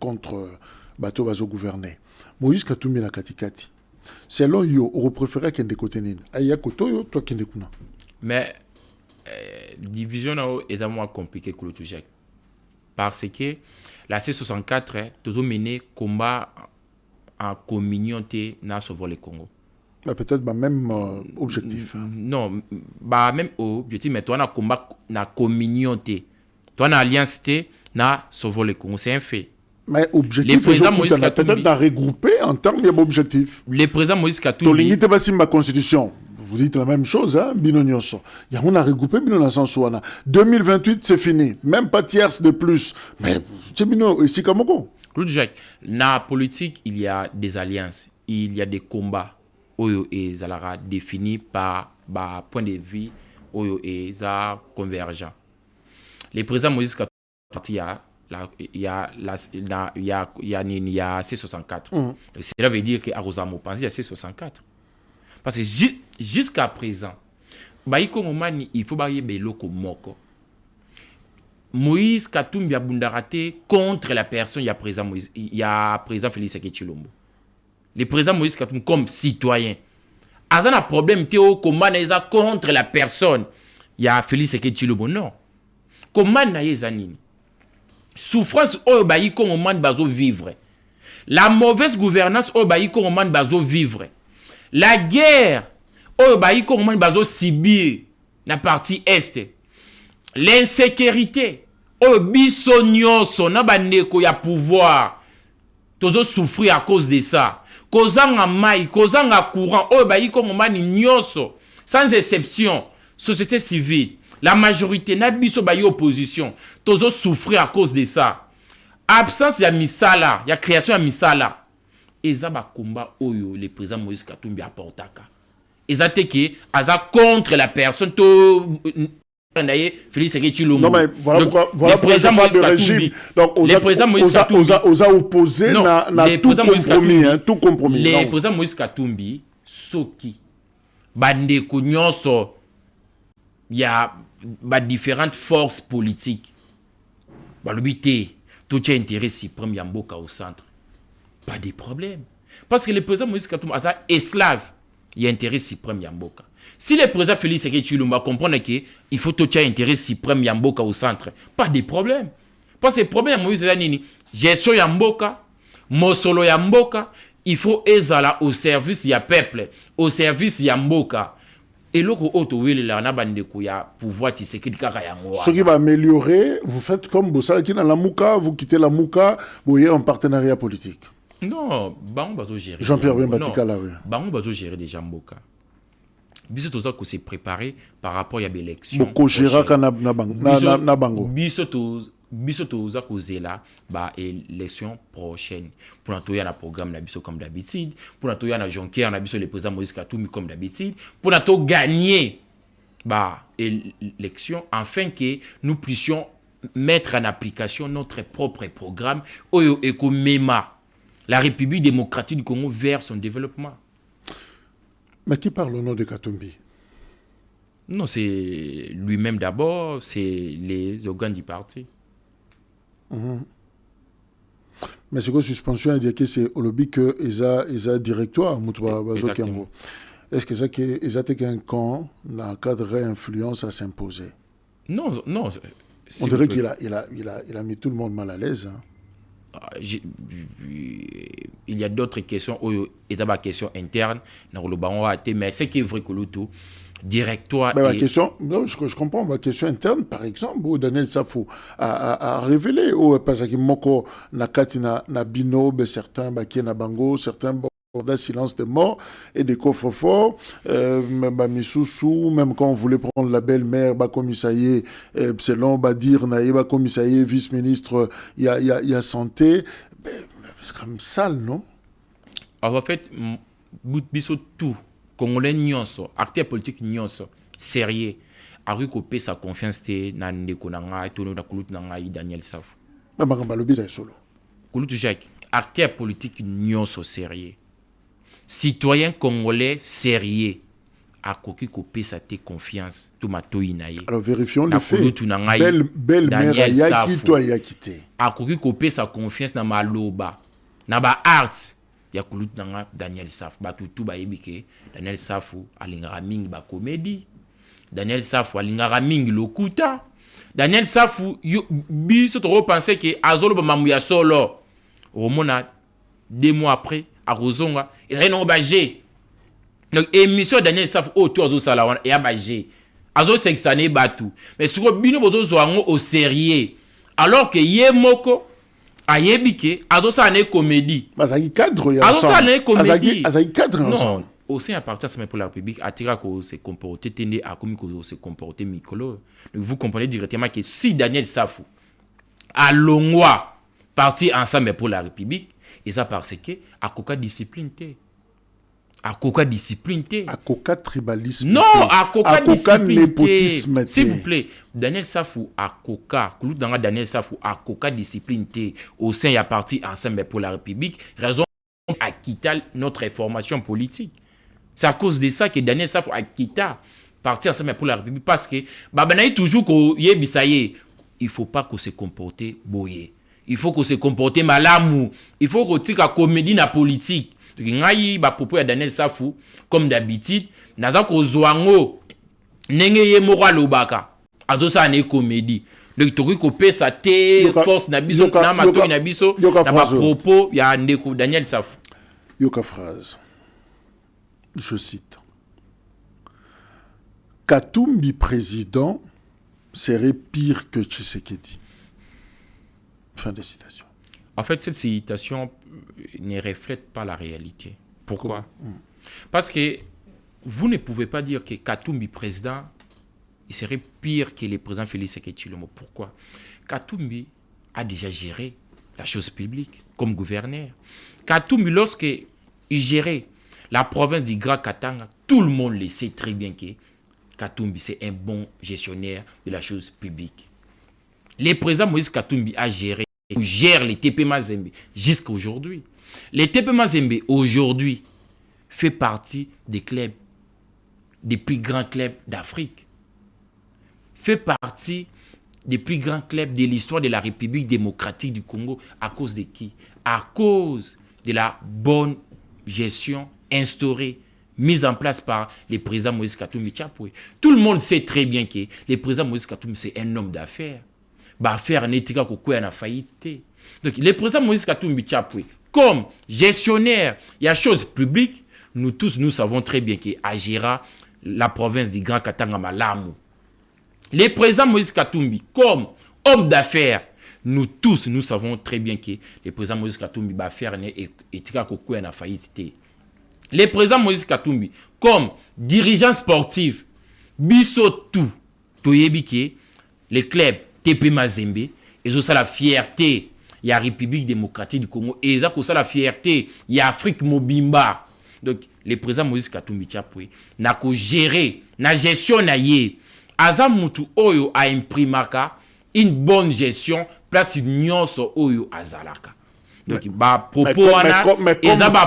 contre bateau bazo gouverner. Moïse Katumbi na katikati. Selon yo, on préférait qu'il y ait des côtés nini. Aya koto yo, toi qui ne kuna. Mais division est moins compliqué que le Toujek. Parce que la C64 toujours mené combat en communion na sauver le Congo. Peut-être même objectif. Non, même objectif, mais toi na combat na communion toi na alliance na sauver le Congo, c'est un fait. Mais objectif, peut-être d'en regrouper en termes d'objectifs. Le président Moïse Katumbi. Tu as ma constitution. Vous dites la même chose, hein, Binonyoso. On a regroupé Binonyoso. 2028, c'est fini. Même pas tierce de plus. Mais c'est Bino, ici comme quoi. Claude Jacques, dans la politique, il y a des alliances. Il y a des combats. Oyo et Zalara définis par point de vue. Oyo et Zara convergent. Le président Moïse Katumbi il y a C64. Cela veut dire que Arosamo pense il y a C64. Parce que jusqu'à présent, il faut bailler Beloko Moko. Moïse Katumbi a bundarate contre la personne, il y a présent Moïse, il y a présent Félix Tshisekedi Tshilombo. Le président Moïse Katumbi comme citoyen. Il y a un problème comment il est contre la personne, il y a Félix Tshisekedi Tshilombo. Non. Comment il y a souffrance au bayi comme moment bazo vivre. La mauvaise gouvernance au bayi comme moment bazo vivre. La guerre au bayi comme moment bazo subir la partie est. L'insécurité au bisonyoso na bandeko ya pouvoir. Tozo souffrir à cause de ça. Kozanga mai, kozanga courant au bayi comme moment nyoso sans exception société civile. La majorité n'a biso bayi opposition. Tozo souffrir à cause de ça. Absence ya misala, ya création ya misala. Eza ba combat oyo le président Moïse Katumbi apportaka. Eza teke aza contre la personne to Félix Tshisekedi Tshilombo. Non mais voilà donc, pourquoi le président Moïse Katumbi. Donc le président Moïse Katumbi osa opposé na tout compromis, hein, tout compromis. Le président Moïse Katumbi soki bandeko nyonso ya différentes forces politiques balobi te to tia intérêt suprême ya mboka au centre, pas de problème, parce que le président Moïse Katumbi asa esclave ya intérêt suprême ya mboka. Si le président Félix Tshisekedi Tshilombo comprend que il faut to tia intérêt suprême ya mboka au centre, pas de problème, parce que le problème Moïse eza nini, gestion ya mboka, mosolo ya mboka, il faut ezala au service ya peuple, au service ya mboka. Et loko auto wele la na bandeko ya pouvoir Tshisekedi kaka yango. Ce qui va améliorer, vous faites comme Bossala qui dans la Mouka, vous quittez la Mouka, vous êtes en partenariat politique. Non, bango bazo gérer. Jean-Pierre Bembatika là oui. Bango bazo gérer déjà mboka. Biso toza ko se préparer par rapport ya l'élection. Boko gera kana na bango. Biso toza ko zela ba élection prochaine. Pour na na programme na biso comme d'habitude, pour na na Jonquière na biso le président Moïse Katumbi comme d'habitude, pour na gagner ba élection afin que nous puissions mettre en application notre propre programme oyo ekomema la République démocratique du Congo vers son développement. Mais qui parle au nom de Katumbi? Non, c'est lui-même d'abord, c'est les organes du parti. Mais c'est quoi suspension à dire que c'est au lobby que ils directoire Moutouba Bazokiango. Est-ce que ça que ils été qu'un camp n'a cadre influence à s'imposer? Non. On dirait qu'il a mis tout le monde mal à l'aise. Hein. Il y a d'autres questions, il y a des questions internes, mais ce qui est vrai que l'auto, directoire. Ma question, non, je comprends, ma question interne, par exemple, où Daniel Safou a révélé, parce que Moko Nakati na bino, certains qui na bango, certains d'un silence de mort et des coffres-forts, même quand on voulait prendre la belle-mère, commissarié, selon dire naïba commissarié, vice-ministre, il y a santé, c'est comme sale, non? Alors, en fait, biso tout, Congolais nyonso, acteur politique nyonso, sérieux, a recoupé sa confiance na ndeko nanga, tono na kulutu nanga Daniel Safou. Solo. Kulutu Jacques, acteur politique nyonso sérieux. Citoyen congolais sérieux a koki kopé sa te confiance tout ma toinaye. Alors vérifions les faits. Belle mère Yaki toi Yakité. A koki kopé sa confiance na maloba. Na ba art ya kulut nanga Daniel Safou ba tout ba yebike Daniel Safou alingara mingi ba comédie. Daniel Safou alingara mingi lokuta. Daniel Safou biso to penser que azolo ba mamuya solo. Romona 2 mois après à Rozonga, il y a un obagé. Donc, émission Daniel Safou autour de Salawan et abagé. Azo sexané batou. Mais sur le bino bozo zoango au sérieux. Alors que yé moko, ayebike, azo sa ne comédie. Azaï cadre ya. Azo sa ne comédie. Azaï cadre ensemble. Non, au sein à partir de pour la République, attira qu'on se comporter, tende à comme qu'on se comporter micro. Donc, vous comprenez directement que si Daniel Safou a longwa parti ensemble pour la République, et ça parce que à coca discipline à coca discipline à coca tribalisme non à coca népotisme s'il vous plaît Daniel Safou à coca Daniel Safou à coca discipline au sein y a parti ensemble pour la République raison à quitter notre formation politique. C'est à cause de ça que Daniel Safou a quitté parti ensemble pour la République parce que babanaï toujours ko yebisaye il faut pas qu'on se comporte boyé. Il faut qu'on se comporte malamou. Il faut qu'on tire la comédie na politique. Donc, ngai ba propos ya Daniel Safou comme d'habitude, naza ko zoango nenge ye moko lobaka. Azo sa ne comédie. Donc to ko pesa te force na biso na mato na biso na ba propos ya ndeko Daniel Safou. Yoka phrase. Je cite. Katumbi président serait pire que Tshisekedi. Fin de citation. En fait, cette citation ne reflète pas la réalité. Pourquoi? Parce que vous ne pouvez pas dire que Katumbi président, il serait pire que le président Félix Tshisekedi Tshilombo. Pourquoi? Katumbi a déjà géré la chose publique comme gouverneur. Katumbi, lorsqu'il gérait la province du Grand Katanga, tout le monde le sait très bien que Katumbi, c'est un bon gestionnaire de la chose publique. Le président Moïse Katumbi a géré ou gère les TP Mazembe jusqu'à aujourd'hui. Les TP Mazembe aujourd'hui fait partie des clubs, des plus grands clubs d'Afrique. Fait partie des plus grands clubs de l'histoire de la République démocratique du Congo. À cause de qui? À cause de la bonne gestion instaurée, mise en place par le président Moïse Katumbi Tchapoué. Tout le monde sait très bien que le président Moïse Katumbi, c'est un homme d'affaires. Affaires n'est pas en faillite. Donc, le président Moïse Katumbi Tchapoué, comme gestionnaire, il y a chose publique, nous tous, nous savons très bien qu'il agira la province du Grand Katanga Malamu. Le président Moïse Katumbi, comme homme d'affaires, nous tous, nous savons très bien que le président Moïse Katumbi va faire en faillite. Le président Moïse Katumbi, comme dirigeant sportif, biso tout, le club TP Mazembe, et ça la fierté, il y a la République démocratique du Congo, et ça la fierté, il y a Afrique Mobimba. Donc, le président Moïse Katumbi Tchapoué, n'a qu'à gérer, na gestion na yé, Azamutu Oyo a imprimaka, une bonne gestion, place nyonso Oyo Azalaka. Donc, propos wana,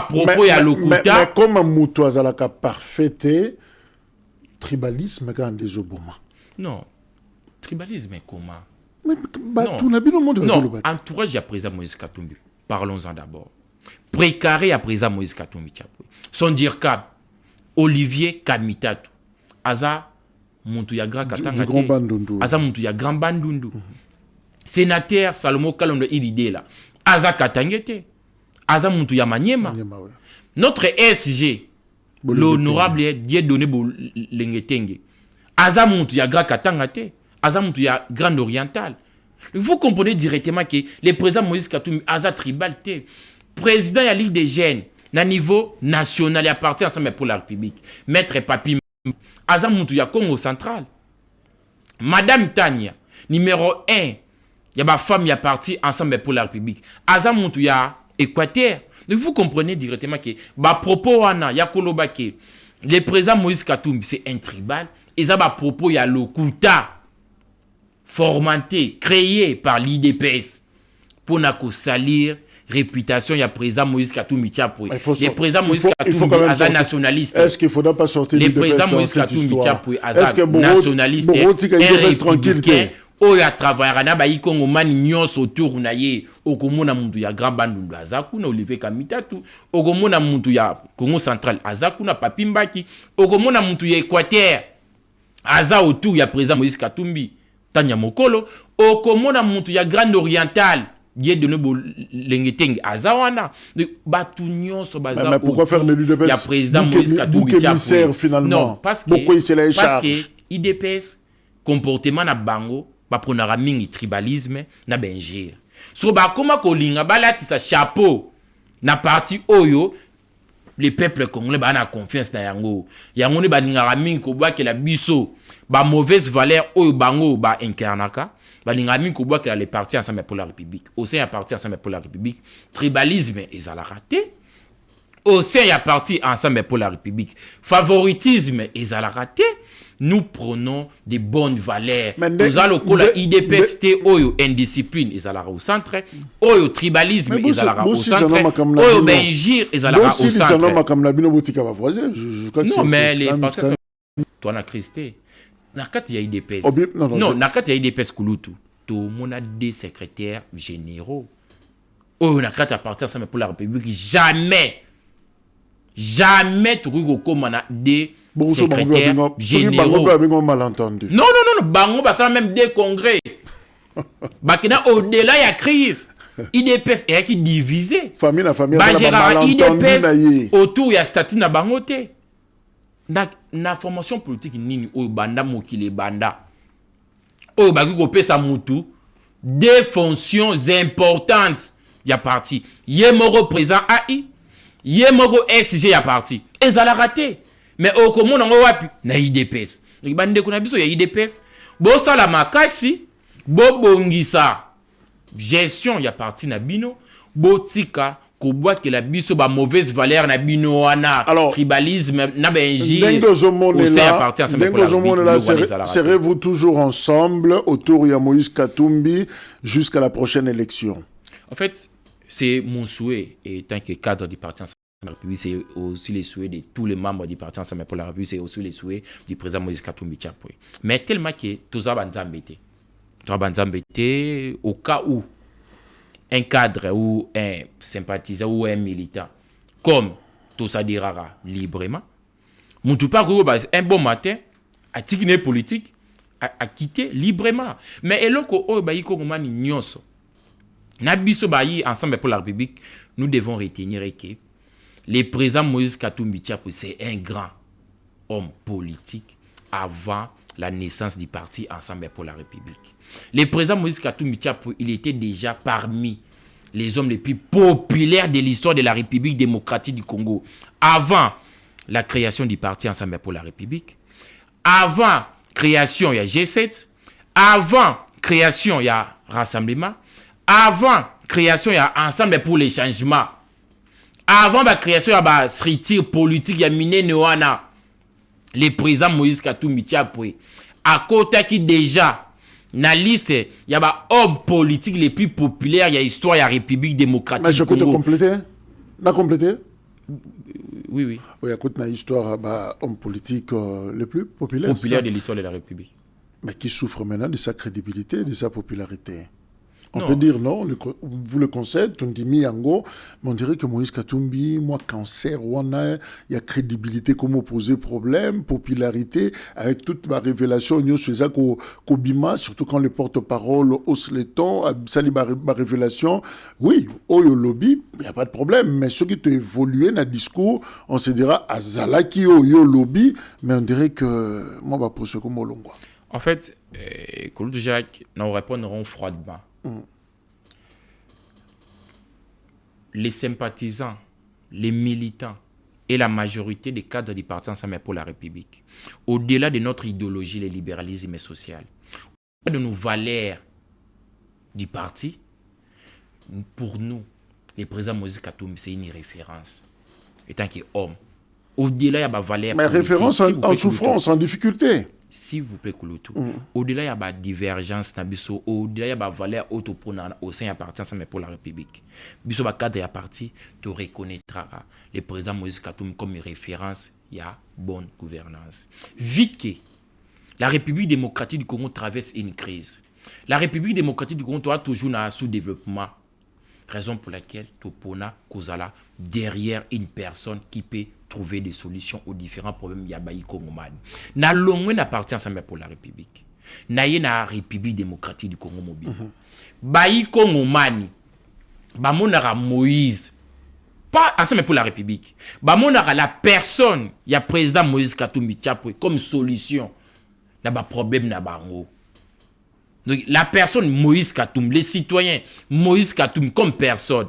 propos ya lokuta. Mais comme Moutou Azalaka parfaité, tribalisme quand des oboma. Non, tribalisme comment? Mais tout n'a pas le monde. Non, entourage à président Moïse Katumbi. Parlons-en d'abord. Précaré à président Moïse Katumbi. Son dirkab, Olivier Kamitatu. Aza Muntu ya Grand Katanga. Du Grand Bandundu. Aza Muntu ya Grand Bandundu. Sénateur Salomo Kalonde Idide là. Aza Katangete. Aza Muntu ya Maniema. Notre SG, l'honorable Dieudonné Lengetenge. Aza Muntu ya Grand Katanga te. Aza Muntu ya Grand Oriental. Vous comprenez directement que le président Moïse Katumbi Aza tribal te. Président de la Ligue des Jeunes, na niveau national, il appartient ensemble pour la République. Maître Papi Aza Muntu ya Congo Central. Madame Tania, numéro 1, il y a ma femme qui est partie ensemble pour la République. Aza Muntu ya Équateur. Donc vous comprenez directement que propos wana ya kolobake le président Moïse Katumbi c'est un tribal et ça propos ya lokuta formaté créé par l'IDPS pour salir réputation, il y a président Moïse Katumbi Tchapoué. Le président Moïse Katumbi est un nationaliste. Est-ce qu'il ne faudra pas sortir le président Moïse Katumbi Tchapoué est un nationaliste, un républicain. Oya travaillera na ba ikongo mani nyonso autour na ye okomona muntu ya Grand Bandundu azaku na Olivier Kamitatu okomona muntu ya Congo Central azaku na Papi Mbaki okomona muntu ya Équateur aza autour ya président Moïse Katumbi Tanya Mokolo okomona muntu ya Grand Oriental Dieudonné Lengetenge azawana batu nyonso baza. Mais pourquoi faire l'élu de ya président Moïse Katumbi Tchapoué finalement? Non, parce que IDPS comportement na bango bapronara mingi tribalisme na benjir. So bakoma kolinga balati sa chapeau na parti oyo le peuple congolais ba na confiance na yango. Yango ne balingara mingi ko bwa ke la biso ba mauvaise valeur oyo bango ba incarnaka. Balingara mingi ko bwa ke les partis ensemble pour la République. Au sein ya parti ensemble pour la République, tribalisme ezala raté. Au sein ya parti ensemble pour la République, favoritisme ezala raté. Nous prenons des bonnes valeurs. Nous allons la IDPS oyo indiscipline ezalaka au centre, oyo tribalisme ezalaka au centre, oyo benjir ezalaka au centre. Non mais les partis toi na Christé. Nakati ya IDPS. Non, nakati ya IDPS kulutu. Tout le monde a des secrétaires généraux. Oyo nakati appartient ensemble pour la République. Jamais tu comme des secrétaires généraux. Non, bango ça même des congrès. Bakina au-delà il y a crise. IDPS est qui divisé. Famille IDPS autour il y a statut na bango te. Na formation politique nini o banda mokile banda. O baki ko pesa mutu des fonctions importantes il y a parti. Yemoro président AI, Yemoro SG ya parti. Et ça l'a raté. Mais au commun on wapi na IDPS. Donc bande ko na biso ya IDPS. Bo sala makasi, bo bongisa gestion ya parti na bino, bo tika ko boit que la biso ba mauvaise valeur na bino wana tribalisme na benji. Serez-vous toujours ensemble autour de Moïse Katumbi jusqu'à la prochaine élection? En fait, c'est mon souhait et tant que cadre du parti la République, c'est aussi les souhaits de tous les membres du parti Ensemble pour la République, c'est aussi les souhaits du président Moïse Katumbi Tchapwe. Mais tellement que tout ça va nous au cas où un cadre ou un sympathisant ou un militant, comme tout ça dira librement, un bon matin, à tigner politique, à quitter librement. Mais et là, Ensemble pour la République, nous devons retenir que le président Moïse Katumbi Tchapwe, c'est un grand homme politique avant la naissance du parti Ensemble pour la République. Le président Moïse Katumbi Tchapwe, il était déjà parmi les hommes les plus populaires de l'histoire de la République démocratique du Congo. Avant la création du parti Ensemble pour la République, avant création, il y a G7, avant création, il y a Rassemblement, avant création, il y a Ensemble pour les changements. Avant la création, il y a structure politique, il y a Miné Noana. Le président Moïse Katumbi Tchapwe, à côté qui déjà, dans la liste, il y a des hommes politiques les plus populaires, il y a l'histoire, il y a la République démocratique. Mais je peux te compléter? La compléter? Oui, oui. Oui, écoute, dans l'histoire, homme politique le plus populaire. Populaire de l'histoire de la République. Mais qui souffre maintenant de sa crédibilité, de sa popularité. On peut dire non, vous le concèdez, on dit Miyango, mais on dirait que Moïse Katumbi, moi, cancer, il y a crédibilité comme opposé problème, popularité, avec toute ma révélation, Kobima, surtout quand le porte-parole hausse les tons, ma révélation, oui, Oyo Lobby, il n'y a pas de problème, mais ceux qui ont évolué dans le discours, on se dira, Azalaki Oyo Lobby, mais on dirait que moi, pour ce comme Olongwa. En fait, Claude Jacques, nous répondrons froidement. Les sympathisants, les militants et la majorité des cadres du parti Ensemble pour la République, au-delà de notre idéologie, le libéralisme social, au-delà de nos valeurs du parti, pour nous, le président Moïse Katumbi, c'est une référence. Étant qu'homme, au-delà, il y a des valeurs. Mais référence en souffrance, en difficulté. S'il vous plaît, Kouloutou. Au-delà, il y a des divergences, au-delà, il y a des valeurs au sein du parti Ensemble pour la République. Biso ba cadre ya parti, tu reconnaîtras le président Moïse Katumbi comme une référence, il y a bonne gouvernance. Vite que la République démocratique du Congo traverse une crise. La République démocratique du Congo est toujours dans le sous-développement. Raison pour laquelle Topona Kozala derrière une personne qui peut trouver des solutions aux différents problèmes yabayi Congomani. Na longwe na parti Ensemble pour la République. Na ye na République démocratique du Congo mobile. Bayi Congomani. Bamonara Moïse. Pas Ensemble pour la République. Bamonara la personne, il y a président Moïse Katumbi Tchapwe comme solution. Na ba problème na bango. Donc, la personne Moïse Katumbi, les citoyens Moïse Katumbi comme personne,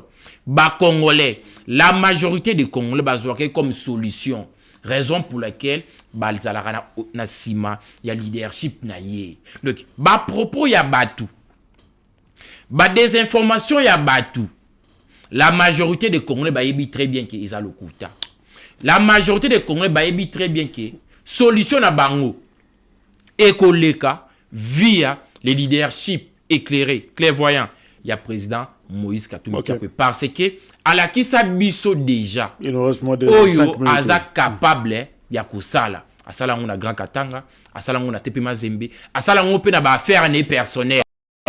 Congolais, la majorité des Congolais comme solution. Raison pour laquelle na sima, il y a leadership na ye. Donc, propos ya batu. Désinformation ya batu. La majorité des Congolais bayebi très bien qu'ils ont le kouta. La majorité des Congolais bayebi très bien que solution na bango ekoleka via les leadership éclairés, clairvoyants. Il y a président Moïse Katumbi Tchapwe. Parce que, à la qui biso déjà, il nous reste moins de 5 minutes. Aza capable, il y a Kosala. Asala on a Grand Katanga, asala on a Tepe Mazembe, asala on peut na faire un personnel.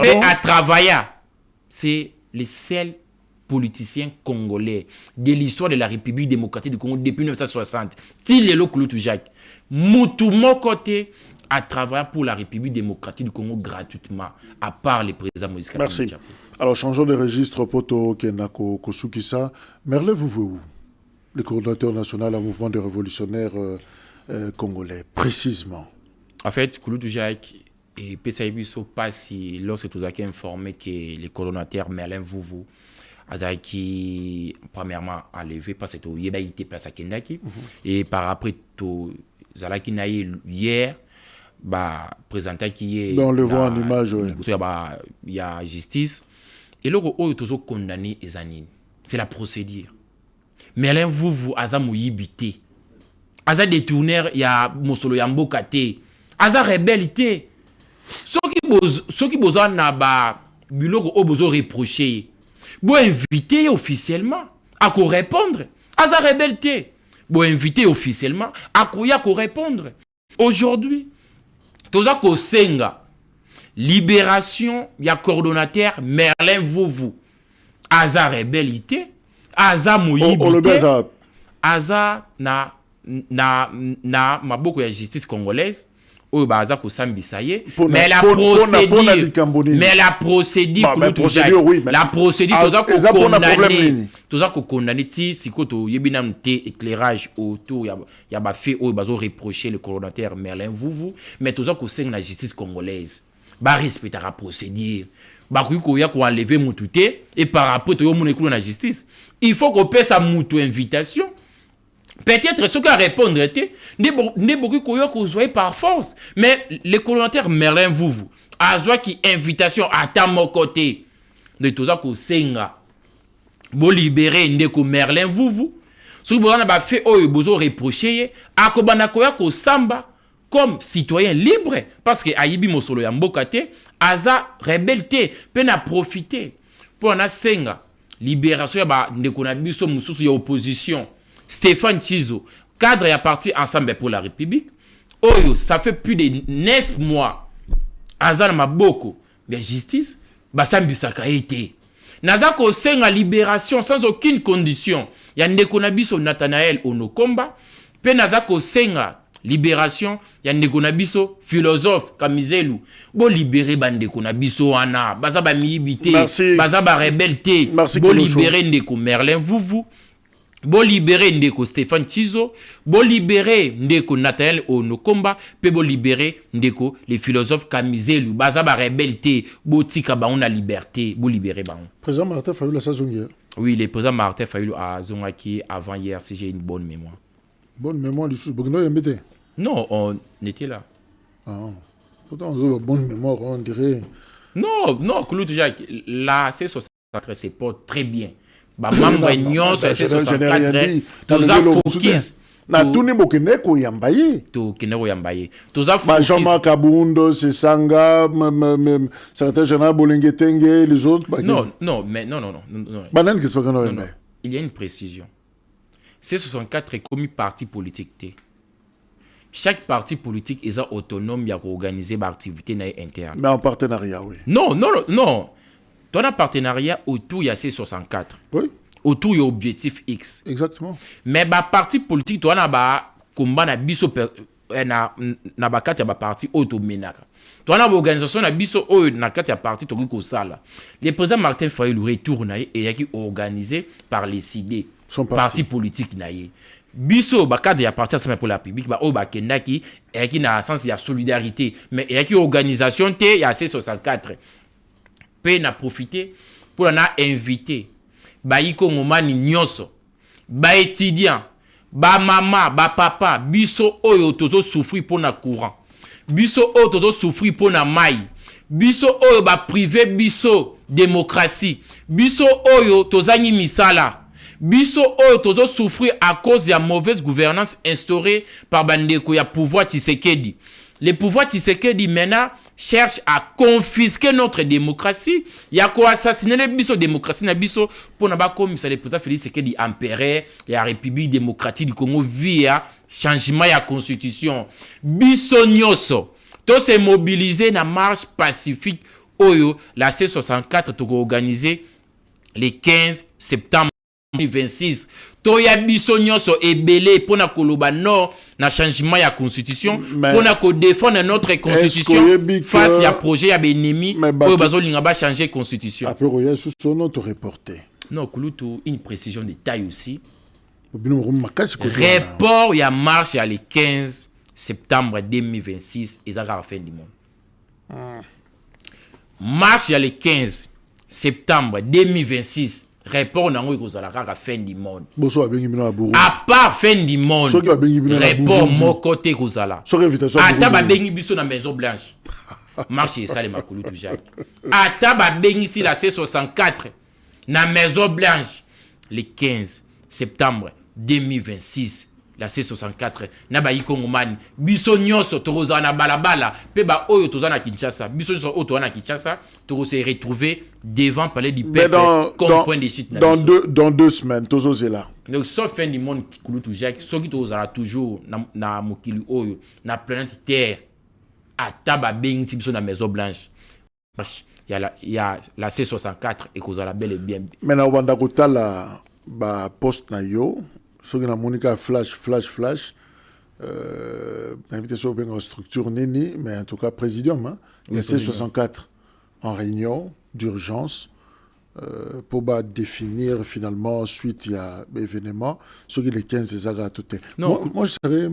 Et à travailler, c'est les seuls politiciens congolais de l'histoire de la République démocratique du Congo depuis 1960. Til le Kouloutou Jacques. Moutou mon côté. À travailler pour la République démocratique du Congo gratuitement, à part les présidents Moïse Katumbi. Merci. Alors, changeons de registre, Poto Kenako Kosukisa. Merle, vous voyez où? Le coordinateur national du mouvement des révolutionnaires congolais, précisément. En fait, Kouloutou Jacques et PSAIBISO passe lorsque tu as informé que le coordonnateur Merlin Vouvou a qui premièrement enlevé parce que il était place à Kendaki et par après tu Zalaki naïe hier présenté qui est dans le voit en image, il y a justice et le toujours condamné les années. C'est la procédure. Mais là vous aza moyibité, aza détourneur, il y a mosolo yambokate, aza rebellité. Ceux qui besoin na biloko o besoin reprocher, bo inviter officiellement à répondre aza rebelle te bo invité officiellement akoya ko répondre. Aujourd'hui toza ko senga libération ya coordonnateur Merlin Vuvu aza rebelle te aza moyibi te aza na maboko ya justice congolaise oyo baza kosambisa ye mais la procédure toza kokondane ti sikoyo toyebi nanu te éclairage autour ya bafe oyo bazo reprocher le coordonnateur Merlin Vuvu mais toza kosenga na justice congolaise barespectaka procédure bakoki koya koenlever mutu te et par rapport toyomona ekulu na justice il faut kopesa mutu invitation. Peut-être ce qu'à répondre était n'est beaucoup qu'on par force. Mais le coordonnateur Merlin Vuvu a qui invitation à ta mon côté de tout ça qu'on senga bon libérer ndeko Merlin Vuvu. Ce que vous avez fait oh besoin reprocher à kobana koya ko samba comme citoyen libre parce que ayibi mosolo ya mboka te aza rebelle peut na profiter pour na senga libération ya ba ndeko na biso mususu ya opposition. Stéphane Chizo, cadre et parti Ensemble pour la République. Oyo, ça fait plus de 9 mois. Azan Maboko, mais justice, Basambi Sakaïté. Nazako seng à libération sans aucune condition. Yandeko Nabiso Nathanaël Onokomba. Pe Nazako seng à libération. Yandeko Nabiso philosophe Kamizelu. Bo libérer Bandeko Nabiso Ana. Bazaba Miyibité. Bazaba Rebelté. Bo libérer Ndeko Merlin Vuvu. Bo libéré ndeko Stéphane Chizo, bo libéré ndeko Nathanaël Onokomba, pe bo libéré ndeko les philosophes Kamizelu, baza ba rebelté, bo tika ba on a liberté, bo libéré ba on. Président Martin Fayulu a sa zongue. Oui, le président Martin Fayulu a zongaki avant hier si j'ai une bonne mémoire. Bonne mémoire du sous Bogno Yambete. Non, on était là. Ah. Pourtant on a une bonne mémoire, on dirait. Non, Clou déjà là c'est c'est pas très bien. Ba membre nyon so c'est 64 toza focus na tuni bokeneko yambaye to kineko yambaye toza focus Jean-Marc Kabundo c'est Sanga secrétaire général Bolengetenge les autres non banan qu'est-ce que non il y a une précision C64 est comme parti politique chaque parti politique est autonome ya organiser ba activité na interne mais en partenariat oui non tu as un partenariat autour, il y a C64. Oui. Autour, il y a objectif X. Exactement. Mais le parti politique, tu as un combat na biso na bakati ya parti automénaka. Tu as une organisation na biso na kati ya parti to ko sala. Le président Martin Fayulu retourne et il qui organisé par les CD. Son parti politique na ye. Biso bakati ya parti Ensemble pour la République ba o bakendaki et qui na sens ya solidarité mais il y a qui organisation te ya C64. Pe na profiter pour na inviter ba yiko ngomani nyonso ba étudiant ba mama ba papa biso oyo tozo souffrir pour na courant biso oyo tozo souffrir pour na mai biso oyo ba privé biso démocratie biso oyo tozangi misala biso oyo tozo souffrir à cause de la mauvaise gouvernance instaurée par bandeko ya pouvoir Tshisekedi. Le pouvoir Tshisekedi maintenant cherche à confisquer notre démocratie. Il y a quoi assassiner les biso démocratie na biso pour na ba comme ça le président Félix Tshisekedi empereur la République démocratique du Congo via changement ya constitution. Biso nyoso to se mobiliser na marche pacifique oyo la C64 to organiser le 15 septembre 2026. Toya biso nyonso ebele pona koloba non na changement ya constitution pona ko défendre notre constitution face à projet ya ennemi oyo bazolinga ba changer constitution. Après roya sous son autre reporter. Non, Kouloutou, une précision de taille aussi. Report ya marche ya le 15 septembre 2026 et ça la fin du monde. Marche ya le 15 septembre 2026 report nango ekozala kaka fin du monde. À part fin du monde. Report moko te kozala. Ata ba bengi biso na Maison Blanche. Marche ça les makulu tout Jacques. Ata ba bengi si la C64 na Maison Blanche le 15 septembre 2026. La C64 na ba yikongomani biso nyonso tokoza na balabala pe ba oyo toza na Kinshasa biso nyonso oyo toza na Kinshasa toko se retrouver devant palais du peuple comme point de site dans 2 semaines tozo zela donc sauf fin du monde kulutu Jacques ceux qui tozala toujours na mokili oyo na planète Terre ata ba bengi biso na Maison Blanche il y a la C64 et kozala bel et bien mais na obanda kotala ba poste na yo soki na monika flash invité sur une structure nini mais en tout cas présidium hein, oui, la C64 en réunion d'urgence pour définir finalement suite il y a événement ce qui les 15 des agas tout non moi je serais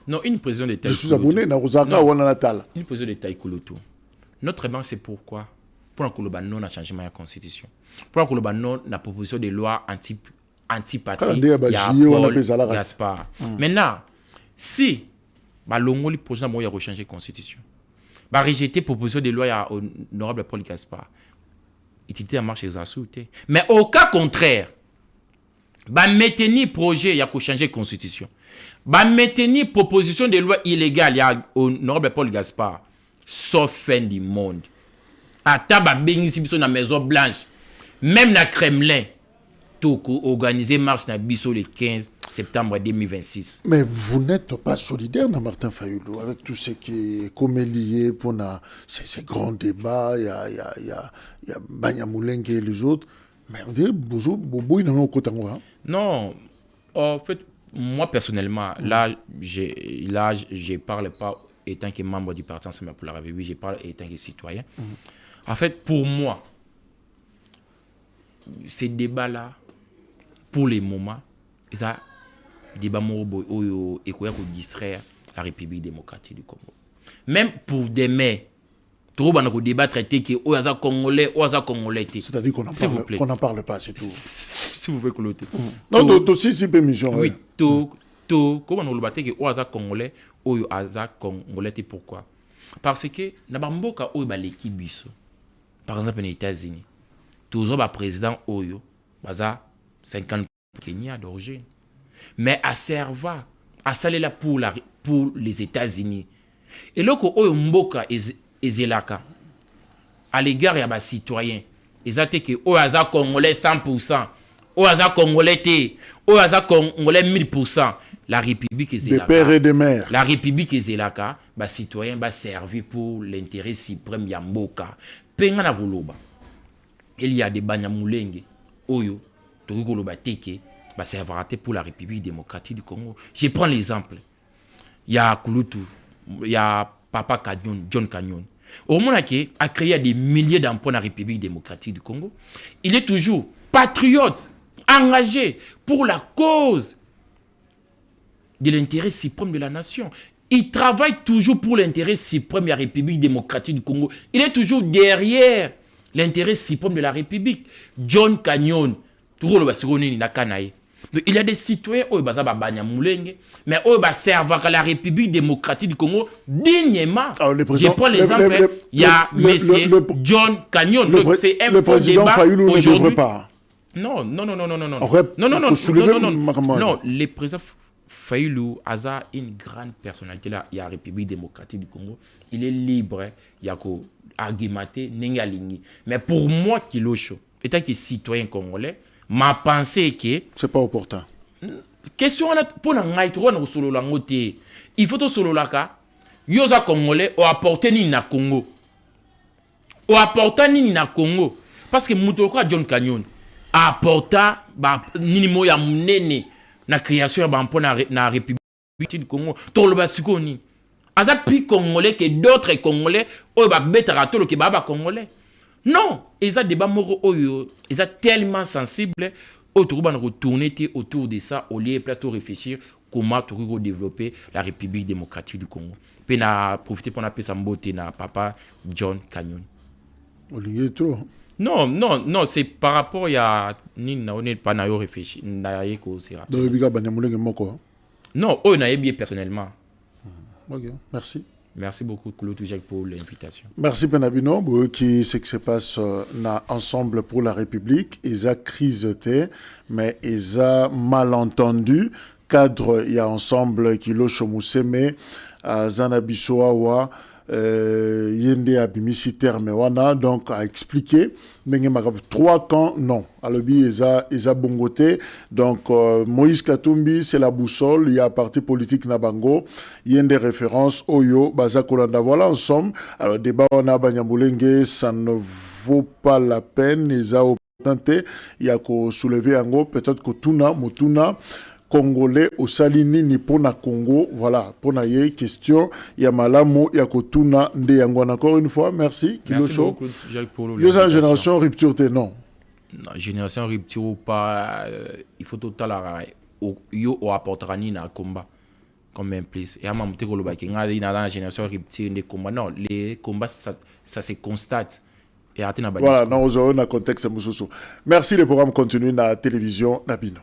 non une président d'état je suis abonné na Rosaka ou na Natal une président d'état ikoloto notre banque c'est pourquoi pour un koloba non à changement de la constitution pour un koloba non la proposition de loi anti-patrie il y a Paul Gaspard maintenant si balongoli projet de rechanger constitution va rejeter proposition de loi à honorable Paul Gaspard il était en marche exaucée mais au cas contraire va maintenir projet il y a changer constitution va maintenir proposition de loi illégale il y a honorable Paul Gaspard sauf fin du monde ata ba bengisi biso na Maison Blanche même na Kremlin tout organiser marche na biso le 15 septembre 2026. Mais vous n'êtes pas solidaire, Martin Fayulu, avec tout ce qui est comme lié pour ces grands débats, il y a Banya Moulengue et les autres. Mais on dirait Bobo, il n'en a aucun temps. Non, en fait, moi personnellement, là, je parle pas étant que membre du Parti Ensemble pour la République, je parle étant que citoyen. En fait, pour moi, ces débats-là, pour les moments, ça débat mobo et quoi distraire la République démocratique du Congo. Même pour demain, trop bon débat traité que oyaza congolais, c'est-à-dire qu'on n'en parle pas, c'est tout. S'il vous plaît, Coloté. Non, tu aussi c'est permission. Oui, comment on le battait que oyaza congolais, oyaza congolais, pourquoi? Parce que na bamboka oyo ba l'équipe biso. Par exemple, aux États-Unis, toujours ba président oyo baza 50 Kenya d'origine. Mais à Serva, à Salela pour les États-Unis. Et là, quand on mboka ezelaka à l'égard de nos citoyens, ils ont dit que oyaza congolais 100%, oyaza congolais té, oyaza congolais 1000%. La République ezelaka. Des pères et des mères. La République ezelaka, les citoyens va servir pour l'intérêt suprême ya mboka. Penga na boloba. Il y a des banyamulenge oyo to koloba teke. C'est vrai pour la République démocratique du Congo. Je prends l'exemple. Il y a Kulutu, il y a Papa Kanyon, John Kanyon. Au moment qui a créé des milliers d'emplois dans la République démocratique du Congo, il est toujours patriote, engagé pour la cause de l'intérêt suprême de la nation. Il travaille toujours pour l'intérêt suprême de la République démocratique du Congo. Il est toujours derrière l'intérêt suprême de la République. John Kanyon, tout le monde na Kanaï. Donc, il y a des citoyens qui mais qui servent à la République démocratique du Congo dignement. Je prends l'exemple, il y a M. John Kanyon. C'est un le président Fayulu ne devrait pas. Non. Non, le président Fayulu a une grande personnalité là. Il y a la République démocratique du Congo. Il est libre, il y a qu'à argumenter, mais pour moi, Kilocho, étant que citoyen congolais, ma pensée est que c'est pas opportun. Question pour na solo langote. Il faut to solo laka. Yoza congolais o apporter ni na Congo. O apporter ni na Congo parce que mutoko John Kanyon apporta ba nini mo ya munene na création ba mpona na République du Congo. To lo basikoni. Aza plus congolais que d'autres congolais o ba betara to lo ke ba congolais. Non, ils ont des débats moraux, ils sont tellement sensibles, autour de ça, au lieu de réfléchir comment développer la République démocratique du Congo. Puis on a profité pour appeler ça beauté na Papa John Kanyon. Non, c'est par rapport à Nina, on n'est pas na réfléchir, na yeko sera. Non, on a bien personnellement. Ok, merci. Merci beaucoup, Claude Jacques, pour l'invitation. Merci, Penabino. Qui ce qui se passe ensemble pour la République. Ils ont crisé, mais ils ont malentendu. Cadre, il y a ensemble qui l'ont chomoussé, mais Zanabisoawa, yende abimisi terme wana donc a expliqué ndenge makambo 3 camps non alobi eza bongote donc Moïse Katumbi c'est la boussole, il y a parti politique na bango yende référence oyo baza kolanda. Voilà en somme. Alors débat wana banyambulenge ça ne vaut pas la peine eza tenté il y a ko soulever ango peut-être que tuna mutuna Congolais au salini ni pona Congo, voilà, pona ye question, il y a malamu, il y a kotuna nde yango. Encore une fois, merci. Merci beaucoup, Jacques Polo. Yo sa génération rupture te non. Non, génération rupture ou pas, il faut tout à l'heure yo o apportera ni na combat comme même plus. Et à ma montée koloba ki nga dans la génération rupture des combats. Non, les combats ça se constate. Et voilà, dans un contexte mususu. Merci, le programme continue na télévision Nabino.